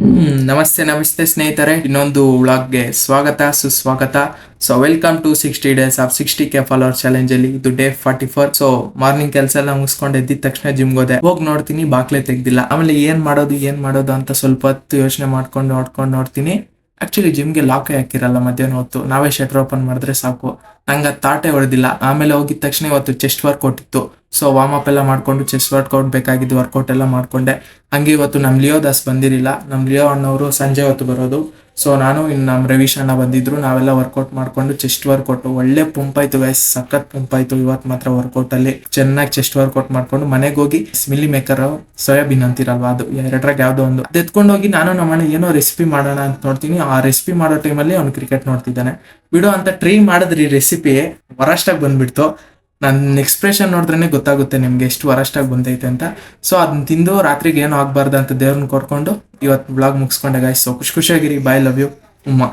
ನಮಸ್ತೆ ನಮಸ್ತೆ ಸ್ನೇಹಿತರೆ, ಇನ್ನೊಂದು ವ್ಲಾಗ್ಗೆ ಸ್ವಾಗತ ಸುಸ್ವಾಗತ. So welcome to 60 days of 60K follower challenge ಅಲ್ಲಿ. ಇದು ಡೇ 44. ಸೊ ಮಾರ್ನಿಂಗ್ ಕೆಲಸ ಎಲ್ಲ ಮುಗಿಸ್ಕೊಂಡು ಎದ್ದಿದ ತಕ್ಷಣ ಜಿಮ್ಗೆ ಹೋದೆ. ಹೋಗಿ ನೋಡ್ತೀನಿ ಬಾಕ್ಲೆ ತೆಗ್ದಿಲ್ಲ. ಆಮೇಲೆ ಏನ್ ಮಾಡೋದು ಅಂತ ಸ್ವಲ್ಪ ಹೊತ್ತು ಯೋಚನೆ ಮಾಡ್ಕೊಂಡು ನೋಡ್ತೀನಿ. ಆಕ್ಚುಲಿ ಜಿಮ್ಗೆ ಲಾಕೇ ಹಾಕಿರಲ್ಲ ಮಧ್ಯಾಹ್ನ ಹೊತ್ತು. ನಾವೇ ಶಟರ್ ಓಪನ್ ಮಾಡಿದ್ರೆ ಸಾಕು. ನಂಗೆ ತಾಟೆ ಹೊಡೆದಿಲ್ಲ. ಆಮೇಲೆ ಹೋಗಿದ ತಕ್ಷಣ ಇವತ್ತು ಚೆಸ್ಟ್ ವರ್ಕೌಟ್ ಇತ್ತು. ಸೊ ವಾರ್ಮ್ ಅಪ್ ಎಲ್ಲ ಮಾಡ್ಕೊಂಡು ಚೆಸ್ಟ್ ವರ್ಕೌಟ್ ಬೇಕಾಗಿದ್ದು ವರ್ಕೌಟ್ ಎಲ್ಲ ಮಾಡ್ಕೊಂಡೆ. ಹಂಗೆ ಇವತ್ತು ನಮ್ಮ ಲಿಯೋ ದಾಸ್ ಬಂದಿರಲಿಲ್ಲ. ನಮ್ಮ ಲಿಯೋ ಅಣ್ಣವರು ಸಂಜೆ ಹೊತ್ತು ಬರೋದು. ಸೊ ನಾನು ಇನ್ನು ನಮ್ಮ ರವೀಶ್ ಅಣ್ಣ ಬಂದಿದ್ರು. ನಾವೆಲ್ಲ ವರ್ಕೌಟ್ ಮಾಡ್ಕೊಂಡು ಚೆಸ್ಟ್ ವರ್ಕೌಟ್ ಒಳ್ಳೆ ಪಂಪ್ ಆಯ್ತು ಗೈಸ್, ಸಖತ್ ಪಂಪ್ ಆಯ್ತು ಇವತ್ತು ಮಾತ್ರ. ವರ್ಕೌಟ್ ಅಲ್ಲಿ ಚೆನ್ನಾಗಿ ಚೆಸ್ಟ್ ವರ್ಕೌಟ್ ಮಾಡ್ಕೊಂಡು ಮನೆಗೆ ಹೋಗಿ ಮಿಲ್ಲಿ ಮೇಕರ್ ಸೋಯಾಬೀನ್ ಅಂತಿರಲ್ವಾ, ಅದು ಎರಡರಾಗ ಯಾವ್ದೋ ಒಂದು ಅದು ಎತ್ಕೊಂಡು ಹೋಗಿ ನಾನು ನಮ್ಮನೆ ಏನೋ ರೆಸಿಪಿ ಮಾಡೋಣ ಅಂತ ನೋಡ್ತೀನಿ. ಆ ರೆಸಿಪಿ ಮಾಡೋ ಟೈಮಲ್ಲಿ ಅವ್ನು ಕ್ರಿಕೆಟ್ ನೋಡ್ತಿದ್ದಾನೆ. ಬಿಡು ಅಂತ ಟ್ರೈ ಮಾಡಿದ್ರಿ ರೆಸಿಪಿ ವರಷ್ಟಾಗಿ ಬಂದ್ಬಿಡ್ತು. ನನ್ನ ಎಕ್ಸ್ಪ್ರೆಷನ್ ನೋಡಿದ್ರೇ ಗೊತ್ತಾಗುತ್ತೆ ನಿಮ್ಗೆ ಎಷ್ಟು ವರಷ್ಟಾಗಿ ಬಂದೈತೆ ಅಂತ. ಸೊ ಅದನ್ನ ತಿಂದು ರಾತ್ರಿಗೆ ಏನೂ ಆಗ್ಬಾರ್ದು ಅಂತ ದೇವ್ರನ್ನ ಕೊರ್ಕೊಂಡು ಇವತ್ತು ಬ್ಲಾಗ್ ಮುಗಿಸ್ಕೊಂಡೆ ಗಾಯ್ಸ್. ಸೊ ಖುಷಿಯಾಗಿರಿ. Bye, love you, ಉಮ್ಮ.